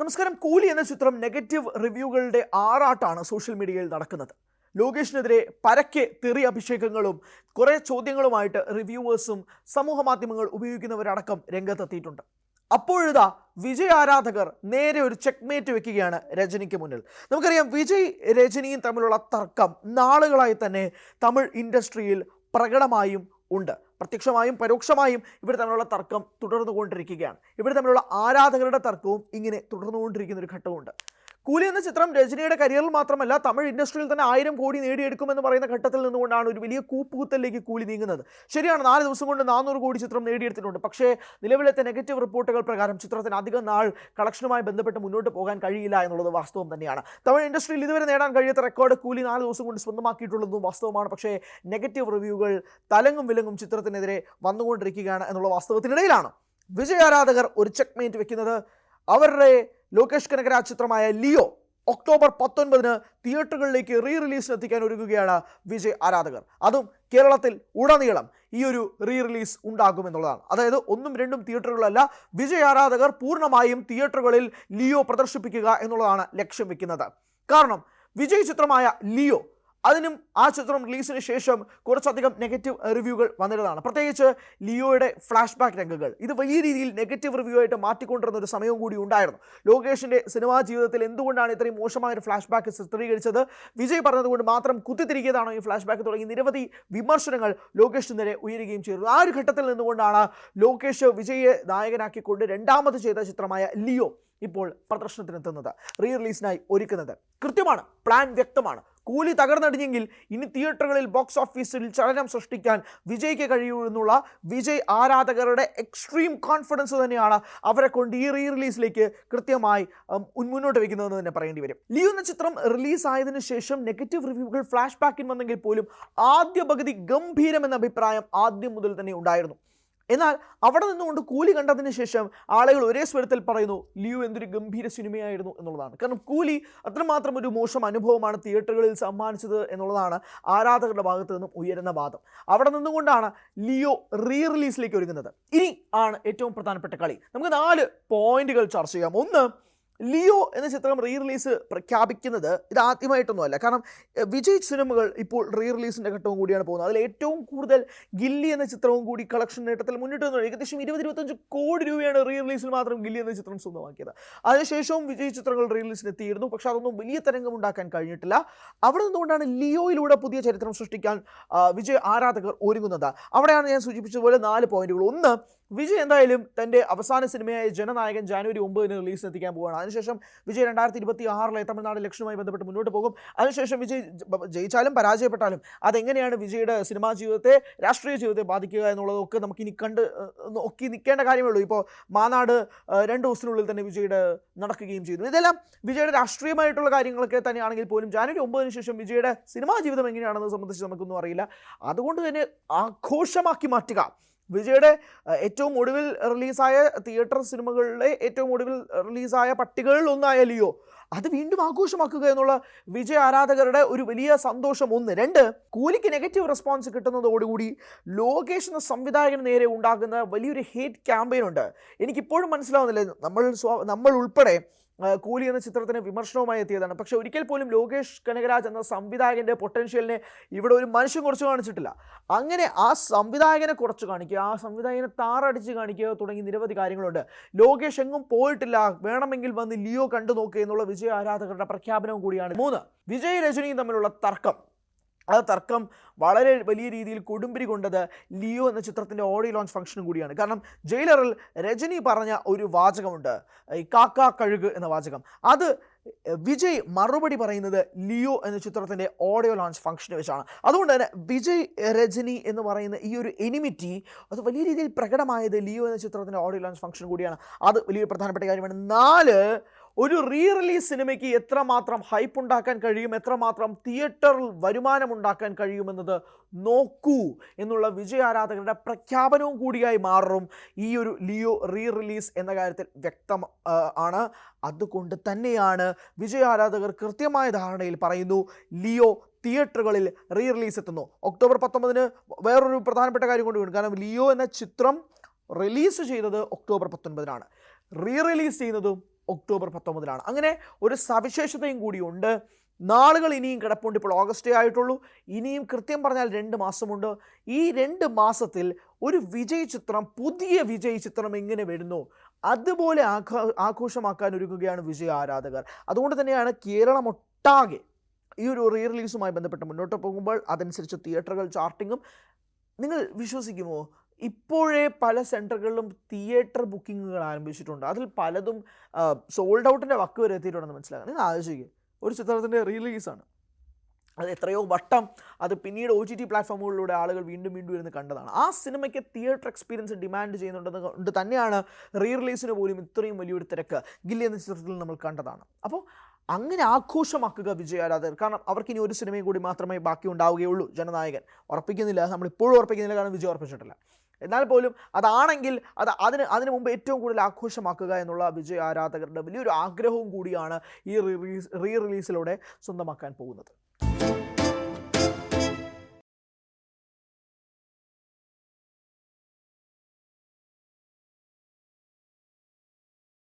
നമസ്കാരം. കൂലി എന്ന ചിത്രം നെഗറ്റീവ് റിവ്യൂകളുടെ ആറാട്ടാണ് സോഷ്യൽ മീഡിയയിൽ നടക്കുന്നത്. ലോകേഷിനെതിരെ പരക്കെ തെറി അഭിഷേകങ്ങളും കുറേ ചോദ്യങ്ങളുമായിട്ട് റിവ്യൂവേഴ്സും സമൂഹ മാധ്യമങ്ങൾ ഉപയോഗിക്കുന്നവരടക്കം രംഗത്തെത്തിയിട്ടുണ്ട്. അപ്പോഴിതാ വിജയ് ആരാധകർ നേരെ ഒരു ചെക്ക്മേറ്റ് വെക്കുകയാണ് രജനിക്ക് മുന്നിൽ. നമുക്കറിയാം, വിജയ് രജനിയും തമ്മിലുള്ള തർക്കം നാളുകളായി തന്നെ തമിഴ് ഇൻഡസ്ട്രിയിൽ പ്രകടമായും ഉണ്ട്. പ്രത്യക്ഷമായും പരോക്ഷമായും ഇവർ തമ്മിലുള്ള തർക്കം തുടർന്നുകൊണ്ടിരിക്കുകയാണ്. ഇവർ തമ്മിലുള്ള ആരാധകരുടെ തർക്കവും ഇങ്ങനെ തുടർന്നുകൊണ്ടിരിക്കുന്ന ഒരു ഘട്ടമുണ്ട്. കൂലി എന്ന ചിത്രം രജനിയുടെ കരിയറിൽ മാത്രമല്ല തമിഴ് ഇൻഡസ്ട്രിയിൽ തന്നെ 1000 കോടി നേടിയെടുക്കുമെന്ന് പറയുന്ന ഘട്ടത്തിൽ നിന്നുകൊണ്ടാണ് ഒരു വലിയ കൂപ്പുകുത്തലിലേക്ക് കൂലി നീങ്ങുന്നത്. ശരിയാണ്, 4 ദിവസം കൊണ്ട് 400 കോടി ചിത്രം നേടിയെടുത്തിട്ടുണ്ട്. പക്ഷേ നിലവിലത്തെ നെഗറ്റീവ് റിപ്പോർട്ടുകൾ പ്രകാരം ചിത്രത്തിന് അധികം നാൾ കളക്ഷനുമായി ബന്ധപ്പെട്ട് മുന്നോട്ട് പോകാൻ കഴിയില്ല എന്നുള്ളത് വാസ്തവം തന്നെയാണ്. തമിഴ് ഇൻഡസ്ട്രിയിൽ ഇതുവരെ നേടാൻ കഴിയാത്ത റെക്കോർഡ് കൂലി 4 ദിവസം കൊണ്ട് സ്വന്തമാക്കിയിട്ടുള്ളതും വാസ്തവമാണ്. പക്ഷേ നെഗറ്റീവ് റിവ്യൂകൾ തലങ്ങും വിലങ്ങും ചിത്രത്തിനെതിരെ വന്നുകൊണ്ടിരിക്കുകയാണ് എന്നുള്ള വാസ്തവത്തിനിടയിലാണ് വിജയ് ആരാധകർ ഒരു ചെക്ക്മേറ്റ് വെക്കുന്നത്. അവരുടെ ലോകേഷ് കനകരാജ് ചിത്രമായ ലിയോ ഒക്ടോബർ 19 തിയേറ്ററുകളിലേക്ക് റിലീസിന് എത്തിക്കാൻ ഒരുങ്ങുകയാണ് വിജയ് ആരാധകർ. അതും കേരളത്തിൽ ഉടനീളം ഈ ഒരു റിലീസ് ഉണ്ടാകുമെന്നുള്ളതാണ്. അതായത് 1ഉം 2ഉം തിയേറ്ററുകളല്ല, വിജയ് ആരാധകർ പൂർണ്ണമായും തിയേറ്ററുകളിൽ ലിയോ പ്രദർശിപ്പിക്കുക എന്നുള്ളതാണ് ലക്ഷ്യം വെക്കുന്നത്. കാരണം വിജയ് ചിത്രമായ ലിയോ, അതിനും ആ ചിത്രം റിലീസിന് ശേഷം കുറച്ചധികം നെഗറ്റീവ് റിവ്യൂകൾ വന്നിരുന്നതാണ്. പ്രത്യേകിച്ച് ലിയോയുടെ ഫ്ലാഷ് ബാക്ക് രംഗങ്ങൾ ഇത് വലിയ രീതിയിൽ നെഗറ്റീവ് റിവ്യൂ ആയിട്ട് മാറ്റിക്കൊണ്ടിരുന്ന ഒരു സമയവും കൂടി ഉണ്ടായിരുന്നു. ലോകേഷിൻ്റെ സിനിമാ ജീവിതത്തിൽ എന്തുകൊണ്ടാണ് ഇത്രയും മോശമായൊരു ഫ്ലാഷ് ബാക്ക് ചിത്രീകരിച്ചത്, വിജയ് പറഞ്ഞതുകൊണ്ട് മാത്രം കുത്തിത്തിരിക്കിയതാണോ ഈ ഫ്ലാഷ് ബാക്ക് തുടങ്ങി നിരവധി വിമർശനങ്ങൾ ലോകേഷിനെതിരെ ഉയരുകയും ചെയ്തു. ആ ഒരു ഘട്ടത്തിൽ നിന്നുകൊണ്ടാണ് ലോകേഷ് വിജയെ നായകനാക്കിക്കൊണ്ട് രണ്ടാമത് ചെയ്ത ചിത്രമായ ലിയോ ഇപ്പോൾ പ്രദർശനത്തിനെത്തുന്നത്, റിലീസിനായി ഒരുക്കുന്നത്. കൃത്യമാണ്, പ്ലാൻ വ്യക്തമാണ്. കൂലി തകർന്നടിഞ്ഞെങ്കിൽ ഇനി തിയേറ്ററുകളിൽ ബോക്സ് ഓഫീസിൽ ചലനം സൃഷ്ടിക്കാൻ വിജയ്ക്ക് കഴിയൂ എന്നുള്ള വിജയ് ആരാധകരുടെ എക്സ്ട്രീം കോൺഫിഡൻസ് തന്നെയാണ് അവരെ കൊണ്ട് ഈ റിലീസിലേക്ക് കൃത്യമായി മുന്നോട്ട് വയ്ക്കുന്നതെന്ന് തന്നെ പറയേണ്ടി വരും. ലിയോ എന്ന ചിത്രം റിലീസ് ആയതിനു ശേഷം നെഗറ്റീവ് റിവ്യൂകൾ ഫ്ലാഷ് ബാക്കിൽ വന്നെങ്കിൽ പോലും ആദ്യ പകുതി ഗംഭീരമെന്ന അഭിപ്രായം ആദ്യം മുതൽ തന്നെ ഉണ്ടായിരുന്നു. എന്നാൽ അവിടെ നിന്നുകൊണ്ട് കൂലി കണ്ടതിന് ശേഷം ആളുകൾ ഒരേ സ്വരത്തിൽ പറയുന്നു ലിയോ എന്തൊരു ഗംഭീര സിനിമയായിരുന്നു എന്നുള്ളതാണ്. കാരണം കൂലി അത്രമാത്രം ഒരു മോശം അനുഭവമാണ് തിയേറ്ററുകളിൽ സമ്മാനിച്ചത് എന്നുള്ളതാണ് ആരാധകരുടെ ഭാഗത്തു നിന്നും ഉയരുന്ന വാദം. അവിടെ നിന്നുകൊണ്ടാണ് ലിയോ റിലീസിലേക്ക് ഒരുങ്ങുന്നത്. ഇനി ആണ് ഏറ്റവും പ്രധാനപ്പെട്ട കളി. നമുക്ക് 4 പോയിന്റുകൾ ചർച്ച ചെയ്യാം. ഒന്ന്, ലിയോ എന്ന ചിത്രം റിലീസ് പ്രഖ്യാപിക്കുന്നത് ഇത് ആദ്യമായിട്ടൊന്നുമല്ല. കാരണം വിജയ് സിനിമകൾ ഇപ്പോൾ റിലീസിൻ്റെ ഘട്ടവും കൂടിയാണ് പോകുന്നത്. അതിൽ ഏറ്റവും കൂടുതൽ ഗില്ലി എന്ന ചിത്രവും കൂടി കളക്ഷൻ നേട്ടത്തിൽ മുന്നിട്ട് വന്നു. ഏകദേശം 20-25 കോടി രൂപയാണ് റിലീസിൽ മാത്രം ഗില്ലി എന്ന ചിത്രം സ്വന്തമാക്കിയത്. അതിനുശേഷവും വിജയ് ചിത്രങ്ങൾ റിലീസിന് എത്തിയിരുന്നു. പക്ഷേ അതൊന്നും വലിയ തരംഗം ഉണ്ടാക്കാൻ കഴിഞ്ഞിട്ടില്ല. അവിടെ നിന്നുകൊണ്ടാണ് ലിയോയിലൂടെ പുതിയ ചരിത്രം സൃഷ്ടിക്കാൻ വിജയ് ആരാധകർ ഒരുങ്ങുന്നത്. അവിടെയാണ് ഞാൻ സൂചിപ്പിച്ചതുപോലെ 4 പോയിന്റുകൾ. ഒന്ന്, വിജയ് എന്തായാലും തൻ്റെ അവസാന സിനിമയായ ജനനായകൻ ജനുവരി 9 റിലീസിന് എത്തിക്കാൻ പോവുകയാണ്. അതിനുശേഷം വിജയ് 2026 തമിഴ്നാട് ഇലക്ഷനുമായി ബന്ധപ്പെട്ട് മുന്നോട്ട് പോകും. അതിനുശേഷം വിജയ് ജയിച്ചാലും പരാജയപ്പെട്ടാലും അതെങ്ങനെയാണ് വിജയുടെ സിനിമാ ജീവിതത്തെ, രാഷ്ട്രീയ ജീവിതത്തെ ബാധിക്കുക എന്നുള്ളതൊക്കെ നമുക്കിനി നോക്കി നിൽക്കേണ്ട കാര്യമേ ഉള്ളൂ. ഇപ്പോൾ മാനാട് 2 ദിവസത്തിനുള്ളിൽ തന്നെ വിജയുടെ നടക്കുകയും ചെയ്തു. ഇതെല്ലാം വിജയുടെ രാഷ്ട്രീയമായിട്ടുള്ള കാര്യങ്ങളൊക്കെ തന്നെയാണെങ്കിൽ പോലും ജനുവരി 9 ശേഷം വിജയുടെ സിനിമാ ജീവിതം എങ്ങനെയാണെന്ന് സംബന്ധിച്ച് നമുക്കൊന്നും അറിയില്ല. അതുകൊണ്ട് തന്നെ ആഘോഷമാക്കി മാറ്റുക, വിജയുടെ ഏറ്റവും ഒടുവിൽ റിലീസായ തിയേറ്റർ സിനിമകളിലെ ഏറ്റവും ഒടുവിൽ റിലീസായ പട്ടികകളിൽ ഒന്നായ ലിയോ, അത് വീണ്ടും ആഘോഷമാക്കുക എന്നുള്ള വിജയ് ആരാധകരുടെ ഒരു വലിയ സന്തോഷം. 1. 2, കൂലിക്ക് നെഗറ്റീവ് റെസ്പോൺസ് കിട്ടുന്നതോടുകൂടി ലോകേഷ് എന്ന സംവിധായകന് നേരെ ഉണ്ടാകുന്ന വലിയൊരു ഹേറ്റ് ക്യാമ്പയിൻ ഉണ്ട്. എനിക്കിപ്പോഴും മനസ്സിലാവുന്നില്ല. നമ്മൾ ഉൾപ്പെടെ കൂലി എന്ന ചിത്രത്തിന് വിമർശനവുമായി എത്തിയതാണ്. പക്ഷേ ഒരിക്കൽ പോലും ലോകേഷ് കനകരാജ് എന്ന സംവിധായകൻ്റെ പൊട്ടൻഷ്യലിനെ ഇവിടെ ഒരു മനുഷ്യൻ കുറച്ച് കാണിച്ചിട്ടില്ല. അങ്ങനെ ആ സംവിധായകനെ കുറച്ച് കാണിക്കുക, ആ സംവിധായകനെ താറടിച്ച് കാണിക്കുക തുടങ്ങി നിരവധി കാര്യങ്ങളുണ്ട്. ലോകേഷ് എങ്ങും പോയിട്ടില്ല, വേണമെങ്കിൽ വന്ന് ലിയോ കണ്ടു നോക്കുക എന്നുള്ള വിജയ് ആരാധകരുടെ പ്രഖ്യാപനവും കൂടിയാണ്. 3, വിജയ് രജനിയും തമ്മിലുള്ള തർക്കം. ആ തർക്കം വളരെ വലിയ രീതിയിൽ കൊടുമ്പിരി കൊണ്ടത് ലിയോ എന്ന ചിത്രത്തിൻ്റെ ഓഡിയോ ലോഞ്ച് ഫംഗ്ഷനും കൂടിയാണ്. കാരണം ജയിലറിൽ രജനി പറഞ്ഞ ഒരു വാചകമുണ്ട്, ഈ കാക്ക കഴുക് എന്ന വാചകം. അത് വിജയ് മറുപടി പറയുന്നത് ലിയോ എന്ന ചിത്രത്തിൻ്റെ ഓഡിയോ ലോഞ്ച് ഫംഗ്ഷന് വെച്ചാണ്. അതുകൊണ്ട് തന്നെ വിജയ് രജനി എന്ന് പറയുന്ന ഈ ഒരു എനിമിറ്റി അത് വലിയ രീതിയിൽ പ്രകടമായത് ലിയോ എന്ന ചിത്രത്തിൻ്റെ ഓഡിയോ ലോഞ്ച് ഫംഗ്ഷൻ കൂടിയാണ്. അത് വലിയൊരു പ്രധാനപ്പെട്ട കാര്യമാണ്. 4, ഒരു റിലീസ് സിനിമയ്ക്ക് എത്രമാത്രം ഹൈപ്പ് ഉണ്ടാക്കാൻ കഴിയും, എത്രമാത്രം തിയേറ്ററിൽ വരുമാനം ഉണ്ടാക്കാൻ കഴിയുമെന്നത് നോക്കൂ എന്നുള്ള വിജയ് ആരാധകരുടെ പ്രഖ്യാപനവും കൂടിയായി മാറും ഈ ഒരു ലിയോ റിലീസ് എന്ന കാര്യത്തിൽ വ്യക്തം ആണ്. അതുകൊണ്ട് തന്നെയാണ് വിജയ് ആരാധകർ കൃത്യമായ ധാരണയിൽ പറയുന്നു ലിയോ തിയേറ്ററുകളിൽ റിലീസ് എത്തുന്നു. ഒക്ടോബർ 19 വേറൊരു പ്രധാനപ്പെട്ട കാര്യം കൊണ്ട് വീണു. കാരണം ലിയോ എന്ന ചിത്രം റിലീസ് ചെയ്തത് ഒക്ടോബർ 19 റിലീസ് ചെയ്യുന്നതും ഒക്ടോബർ 19 അങ്ങനെ ഒരു സവിശേഷതയും കൂടിയുണ്ട്. നാളുകൾ ഇനിയും കിടപ്പുണ്ട്. ഇപ്പോൾ ഓഗസ്റ്റേ ആയിട്ടുള്ളൂ. ഇനിയും കൃത്യം പറഞ്ഞാൽ 2 മാസമുണ്ട്. ഈ 2 മാസത്തിൽ ഒരു വിജയ് ചിത്രം, പുതിയ വിജയ് ചിത്രം എങ്ങനെ വരുന്നു അതുപോലെ ആഘോഷമാക്കാൻ ഒരുങ്ങുകയാണ് വിജയ് ആരാധകർ. അതുകൊണ്ട് തന്നെയാണ് കേരളമൊട്ടാകെ ഈ ഒരു റീ റിലീസുമായി ബന്ധപ്പെട്ട് മുന്നോട്ട് പോകുമ്പോൾ അതനുസരിച്ച് തിയേറ്ററുകൾ ചാർട്ടിങ്ങും. നിങ്ങൾ വിശ്വസിക്കുമോ, ഇപ്പോഴേ പല സെൻറ്ററുകളിലും തിയേറ്റർ ബുക്കിങ്ങുകൾ ആരംഭിച്ചിട്ടുണ്ട്. അതിൽ പലതും സോൾഡ് ഔട്ടിൻ്റെ വക്ക് വരെ എത്തിയിട്ടുണ്ടെന്ന് മനസ്സിലാക്കാം. നിങ്ങൾ ആലോചിക്കുക, ഒരു ചിത്രത്തിൻ്റെ റിലീസാണ്, അത് എത്രയോ വട്ടം അത് പിന്നീട് OTT പ്ലാറ്റ്ഫോമുകളിലൂടെ ആളുകൾ വീണ്ടും വീണ്ടും ഇരുന്ന് കണ്ടതാണ്. ആ സിനിമയ്ക്ക് തിയേറ്റർ എക്സ്പീരിയൻസ് ഡിമാൻഡ് ചെയ്യുന്നുണ്ടെന്ന് കൊണ്ട് തന്നെയാണ് റീ റിലീസിന് പോലും ഇത്രയും വലിയൊരു തിരക്ക് ഗില്ലി എന്ന ചിത്രത്തിൽ നമ്മൾ കണ്ടതാണ്. അപ്പോൾ അങ്ങനെ ആഘോഷമാക്കുക വിജയ് ആരാധകർ. കാരണം അവർക്കിനി ഒരു സിനിമയും കൂടി മാത്രമേ ബാക്കി ഉണ്ടാവുകയുള്ളൂ. ജനനായകൻ ഉറപ്പിക്കുന്നില്ല, നമ്മളിപ്പോഴും ഉറപ്പിക്കുന്നില്ല, കാരണം വിജയ് ഉറപ്പിച്ചിട്ടില്ല. എന്നാൽ പോലും അതാണെങ്കിൽ അതിന് മുമ്പ് ഏറ്റവും കൂടുതൽ ആഘോഷമാക്കുക എന്നുള്ള വിജയ് ആരാധകരുടെ വലിയൊരു ആഗ്രഹവും കൂടിയാണ് ഈ റീ റിലീസിലൂടെ സ്വന്തമാക്കാൻ പോകുന്നത്.